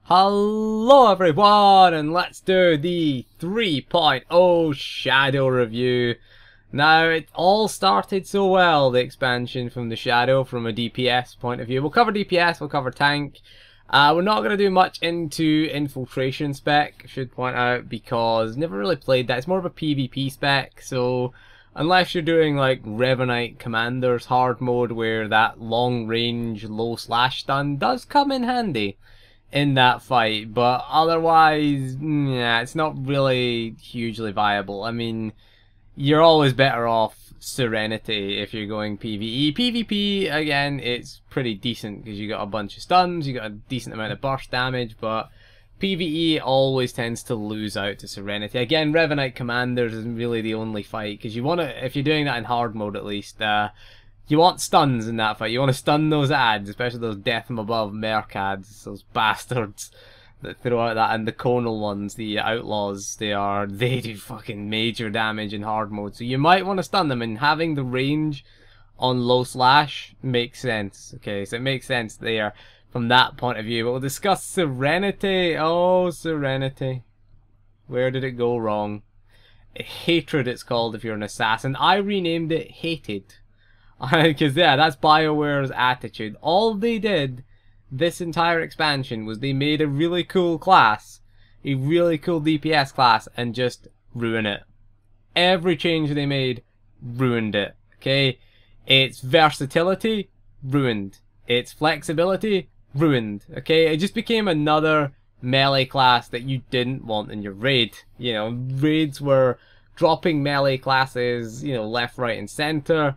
Hello everyone, and let's do the 3.0 Shadow review. Now, it all started so well, the expansion from the Shadow, from a DPS point of view. We'll cover DPS, we'll cover tank. We're not going to do much into infiltration spec, I should point out, because never really played that. It's more of a PvP spec, so unless you're doing like Revenite Commander's hard mode, where that long range, low slash stun does come in handy in that fight, but otherwise, yeah, it's not really hugely viable. I mean, you're always better off Serenity if you're going PvE. PvP, again, it's pretty decent because you got a bunch of stuns, you got a decent amount of burst damage, but PvE always tends to lose out to Serenity. Again, Revenite Commanders isn't really the only fight, because you want to, if you're doing that in hard mode at least, you want stuns in that fight. You want to stun those ads, especially those death from above merc ads, those bastards that throw out that, and the conal ones, the outlaws. They do fucking major damage in hard mode, so you might want to stun them, and having the range on low slash makes sense. Okay, so it makes sense there from that point of view. But we'll discuss Serenity. Oh, Serenity. Where did it go wrong? Hatred, it's called if you're an assassin. I renamed it Hated. Because, yeah, that's BioWare's attitude. All they did this entire expansion was they made a really cool class, a really cool DPS class, and just ruin it. Every change they made ruined it, okay? Its versatility, ruined. Its flexibility, ruined, okay? It just became another melee class that you didn't want in your raid. You know, raids were dropping melee classes, you know, left, right, and center.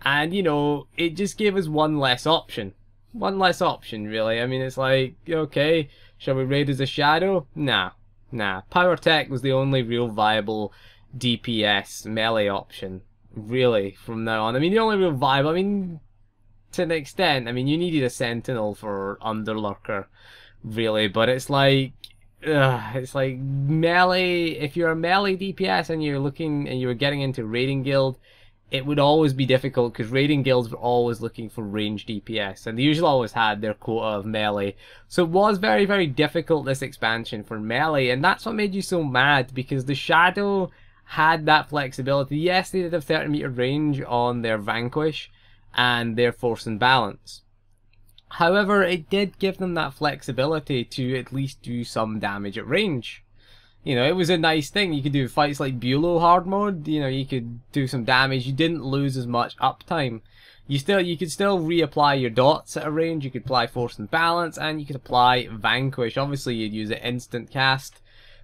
And, you know, it just gave us one less option. One less option, really. I mean, it's like, okay, shall we raid as a shadow? Nah. Power Tech was the only real viable DPS melee option, really, from now on. I mean, the only real viable, I mean, to an extent, I mean, you needed a Sentinel for Underlurker, really, but it's like melee, if you're a melee DPS and you're looking, and you're getting into raiding guild, it would always be difficult, because raiding guilds were always looking for ranged DPS, and they usually always had their quota of melee. So it was very, very difficult, this expansion, for melee, and that's what made you so mad, because the Shadow had that flexibility. Yes, they did have 30-meter range on their Vanquish and their Force and Balance. However, it did give them that flexibility to at least do some damage at range. You know, it was a nice thing. You could do fights like Bulow hard mode. You know, you could do some damage. You didn't lose as much uptime. You could still reapply your dots at a range. You could apply Force and Balance, and you could apply Vanquish. Obviously, you'd use it instant cast,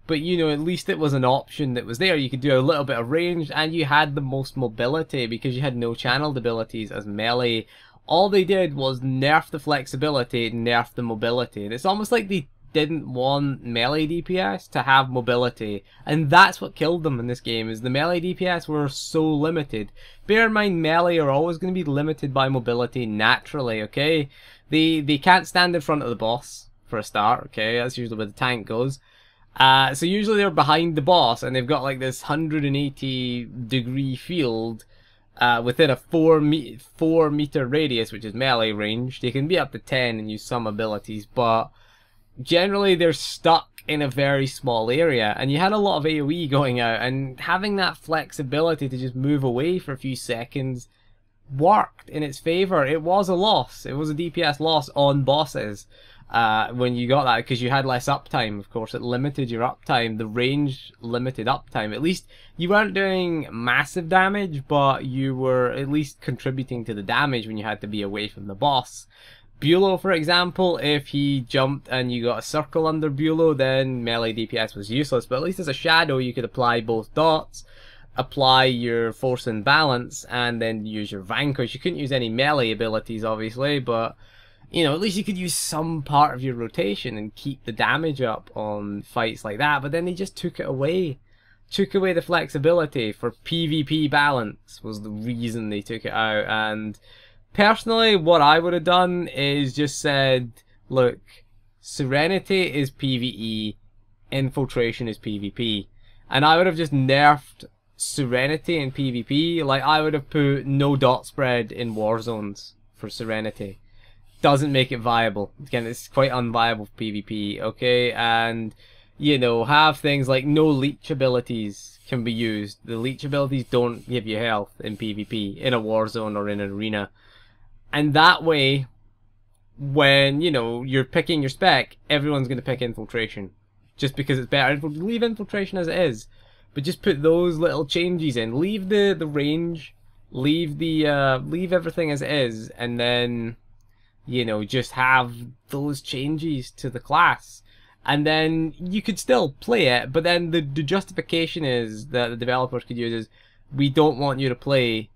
but you know, at least it was an option that was there. You could do a little bit of range, and you had the most mobility because you had no channeled abilities as melee. All they did was nerf the flexibility, nerf the mobility, and it's almost like they didn't want melee DPS to have mobility, and that's what killed them in this game, is the melee DPS were so limited. Bear in mind, melee are always going to be limited by mobility naturally, okay? They can't stand in front of the boss, for a start, okay? That's usually where the tank goes. So usually they're behind the boss, and they've got like this 180-degree field within a 4 meter radius, which is melee range. They can be up to 10 and use some abilities, but generally they're stuck in a very small area, and you had a lot of AoE going out, and having that flexibility to just move away for a few seconds worked in its favor. It was a loss. It was a DPS loss on bosses when you got that, because you had less uptime. Of course, it limited your uptime. The range limited uptime. At least you weren't doing massive damage, but you were at least contributing to the damage when you had to be away from the boss. Bulow, for example, if he jumped and you got a circle under Bulow, then melee DPS was useless. But at least as a Shadow, you could apply both dots, apply your Force and Balance, and then use your Vanquish. You couldn't use any melee abilities, obviously, but you know, at least you could use some part of your rotation and keep the damage up on fights like that. But then they just took it away. Took away the flexibility for PvP balance was the reason they took it out. And personally, what I would have done is just said, look, Serenity is PvE, Infiltration is PvP. And I would have just nerfed Serenity in PvP. Like, I would have put no dot spread in war zones for Serenity. doesn't make it viable. Again, it's quite unviable for PvP, okay? And, you know, have things like no leech abilities can be used. The leech abilities don't give you health in PvP, in a war zone or in an arena. And that way, when, you know, you're picking your spec, everyone's going to pick infiltration. Just because it's better. Leave infiltration as it is. But just put those little changes in. Leave the range. Leave everything as it is. And then, you know, just have those changes to the class. And then you could still play it. But then the justification is that the developers could use is, we don't want you to play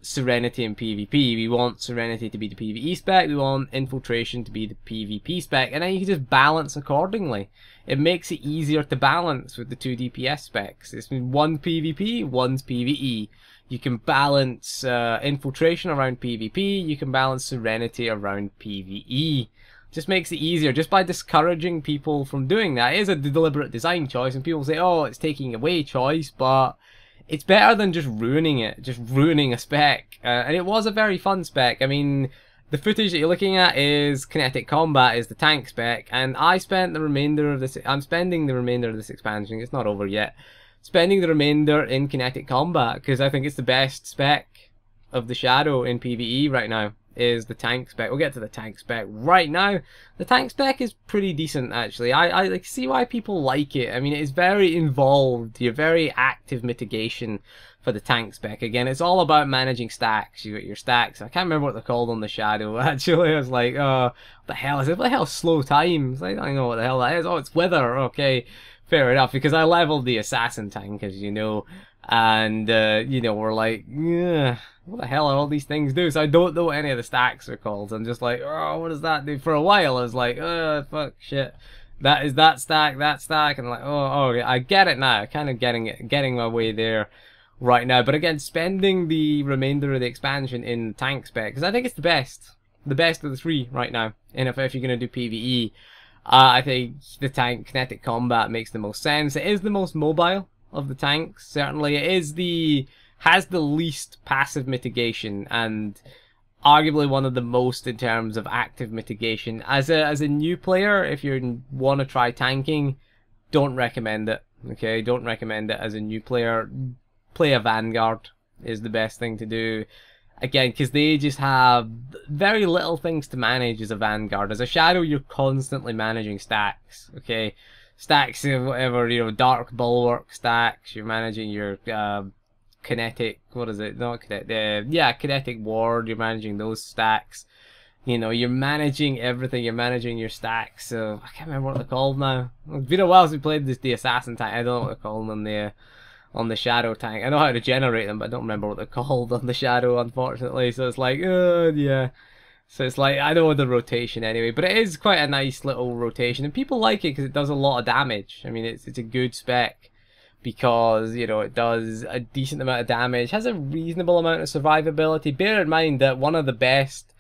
Serenity in PvP. We want Serenity to be the PvE spec. We want Infiltration to be the PvP spec. And then you can just balance accordingly. It makes it easier to balance with the 2 DPS specs. It's one PvP, one's PvE. You can balance Infiltration around PvP. You can balance Serenity around PvE. Just makes it easier just by discouraging people from doing that. It is a deliberate design choice, and people say, oh, it's taking away choice, but it's better than just ruining it, just ruining a spec. And it was a very fun spec. I mean, the footage that you're looking at is Kinetic Combat, is the tank spec, and I spent the remainder of this, I'm spending the remainder of this expansion, it's not over yet, spending the remainder in Kinetic Combat, because I think it's the best spec of the Shadow in PvE right now, is the tank spec. We'll get to the tank spec right now. The tank spec is pretty decent, actually. I like see why people like it. I mean, it's very involved. You're very active mitigation for the tank spec. Again, it's all about managing stacks. You got your stacks. I can't remember what they're called on the Shadow. Actually, I was like, oh, what the hell is it? What the hell is slow times? I don't know what the hell that is. Oh, it's wither. Okay, fair enough. Because I leveled the assassin tank, as you know. And, you know, we're like, yeah, what the hell are all these things do? So I don't know what any of the stacks are called. So I'm just like, oh, what does that do? For a while, I was like, oh, fuck, shit. That is that stack. And I'm like, oh, okay, I get it now. Kind of getting my way there right now. But again, spending the remainder of the expansion in tank spec, because I think it's the best of the three right now. And if you're going to do PvE, I think the tank Kinetic Combat makes the most sense. It is the most mobile of the tanks. Certainly it is has the least passive mitigation, and arguably one of the most in terms of active mitigation. As a new player, if you want to try tanking, don't recommend it. Okay, don't recommend it as a new player. Play a Vanguard is the best thing to do. Again, because they just have very little things to manage as a Vanguard. As a Shadow, you're constantly managing stacks. Okay, stacks of whatever, you know, Dark Bulwark stacks. You're managing your Kinetic, what is it? Not Kinetic, yeah, Kinetic Ward. You're managing those stacks. You know, you're managing everything. You're managing your stacks. So I can't remember what they're called now. It's been a while since we played the assassin tank. I don't know what they're called on the Shadow tank. I know how to generate them, but I don't remember what they're called on the Shadow, unfortunately. So it's like, yeah. So it's like, I know the rotation anyway, but it is quite a nice little rotation, and people like it because it does a lot of damage. I mean, it's a good spec because, you know, it does a decent amount of damage, has a reasonable amount of survivability. Bear in mind that one of the best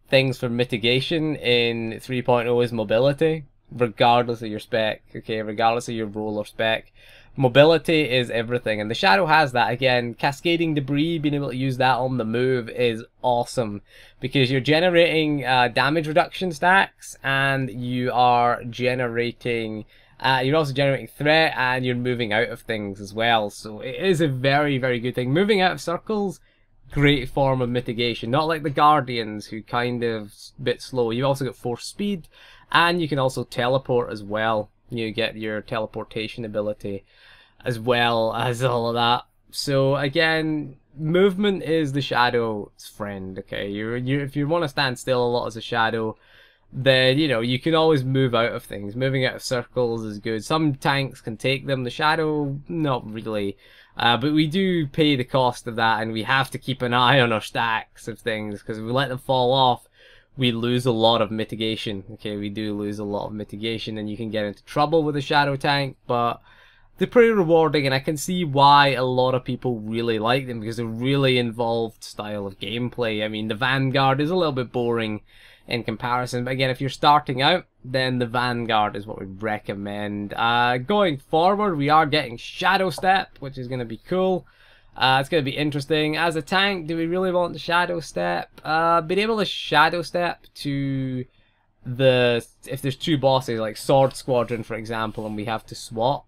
things for mitigation in 3.0 is mobility, regardless of your spec, okay, regardless of your role or spec. Mobility is everything, and the Shadow has that. Again, cascading debris, being able to use that on the move is awesome, because you're generating damage reduction stacks, and you are generating you're also generating threat, and you're moving out of things as well. So it is a very, very good thing. Moving out of circles, great form of mitigation. Not like the Guardians, who kind of a bit slow. You also get force speed, and you can also teleport as well. You get your teleportation ability as well as all of that. So again, movement is the Shadow's friend. Okay, if you want to stand still a lot as a Shadow, then, you know, you can always move out of things. Moving out of circles is good. Some tanks can take them. The Shadow, not really. But we do pay the cost of that, and we have to keep an eye on our stacks of things, because if we let them fall off, we lose a lot of mitigation. Okay, we do lose a lot of mitigation, and you can get into trouble with a Shadow tank, but they're pretty rewarding, and I can see why a lot of people really like them, because they're really involved style of gameplay. I mean, the Vanguard is a little bit boring in comparison, but again, if you're starting out, then the Vanguard is what we recommend. Going forward, we are getting Shadow Step, which is going to be cool. It's going to be interesting. As a tank, do we really want to shadow step? Being able to shadow step to if there's two bosses, like Sword Squadron, for example, and we have to swap,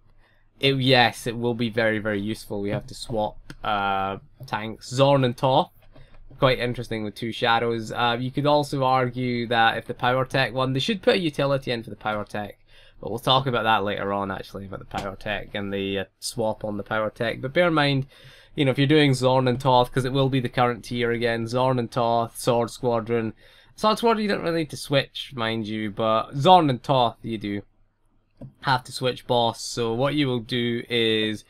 yes, it will be very, very useful. We have to swap tanks. Zorn and Toth, quite interesting with two shadows. You could also argue that if the power tech one, they should put a utility in for the power tech. But we'll talk about that later on, actually, about the power tech and the swap on the power tech. But bear in mind, you know, if you're doing Zorn and Toth, because it will be the current tier again, Zorn and Toth, Sword Squadron. Sword Squadron you don't really need to switch, mind you, but Zorn and Toth you do have to switch boss. So what you will do is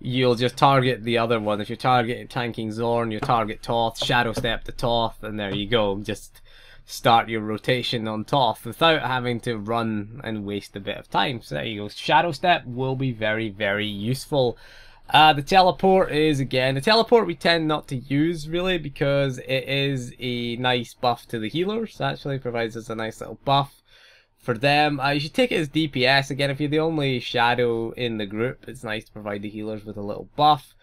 you'll just target the other one. If you're tanking Zorn, you target Toth, shadow step to Toth, and there you go. Just start your rotation on Toth without having to run and waste a bit of time. So there you go. Shadow step will be very, very useful. The teleport is, again, the teleport we tend not to use really because it is a nice buff to the healers. Actually provides us a nice little buff for them. You should take it as DPS. Again, if you're the only shadow in the group, it's nice to provide the healers with a little buff.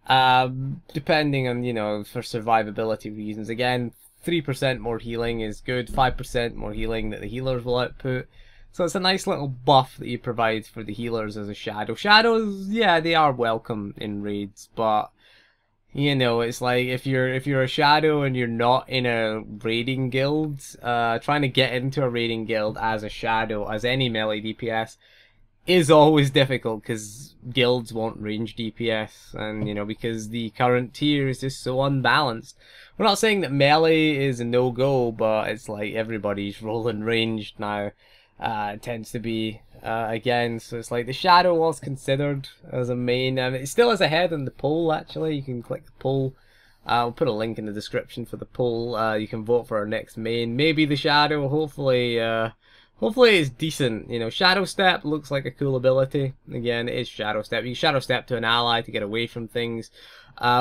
Depending on, you know, for survivability reasons. Again, 3% more healing is good, 5% more healing that the healers will output. So it's a nice little buff that you provide for the healers as a shadow. Shadows, yeah, they are welcome in raids, but you know, it's like if you're a shadow and you're not in a raiding guild, trying to get into a raiding guild as a shadow, as any melee DPS, is always difficult because guilds want range DPS, and you know, because the current tier is just so unbalanced. We're not saying that melee is a no-go, but it's like everybody's rolling ranged now. It tends to be again, so it's like the shadow was considered as a main, and it still is ahead in the poll. Actually, you can click the poll. I'll put a link in the description for the poll. You can vote for our next main. Maybe the shadow. Hopefully it's decent. You know, shadow step looks like a cool ability. Again, it is shadow step. You shadow step to an ally to get away from things,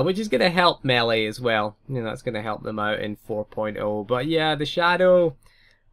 which is going to help melee as well. You know, that's going to help them out in 4.0. But yeah, the shadow,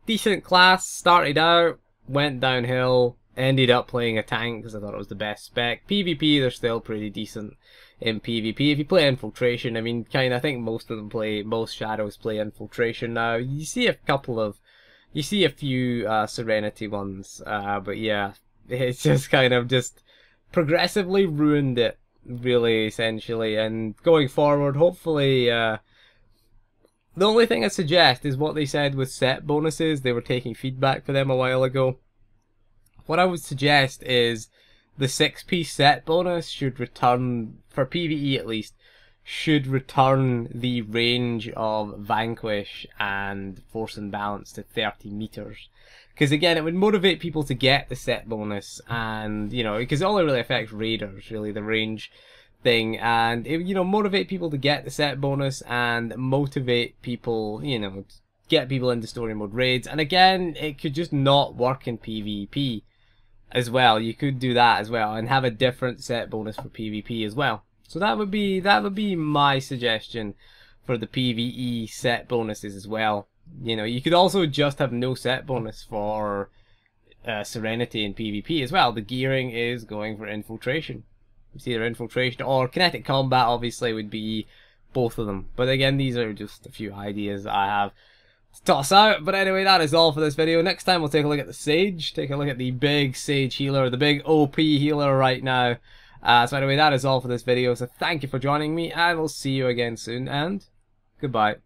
decent class. Started out, went downhill, ended up playing a tank because I thought it was the best spec. PvP, they're still pretty decent in PvP. If you play infiltration, I mean, I think most shadows play infiltration now. You see a few Serenity ones, but yeah, it's just just progressively ruined it, really, essentially. And going forward, hopefully, the only thing I suggest is what they said with set bonuses. They were taking feedback for them a while ago. What I would suggest is the 6-piece set bonus should return, for PvE at least, should return the range of Vanquish and Force and Balance to 30 meters. Because again, it would motivate people to get the set bonus, and, you know, because it only really affects raiders, really, the range thing, and it, you know, motivate people to get the set bonus and motivate people, you know, get people into story mode raids. And again, it could just not work in PvP as well. You could do that as well and have a different set bonus for PvP as well. So that would be my suggestion for the PvE set bonuses as well. You know, you could also just have no set bonus for Serenity in PvP as well. The gearing is going for infiltration. It's either infiltration or kinetic combat, obviously, would be both of them. But again, these are just a few ideas that I have to toss out. But anyway, that is all for this video. Next time we'll take a look at the Sage. Take a look at the big Sage healer, the big OP healer right now. So anyway, that is all for this video. So thank you for joining me, and we'll see you again soon, and goodbye.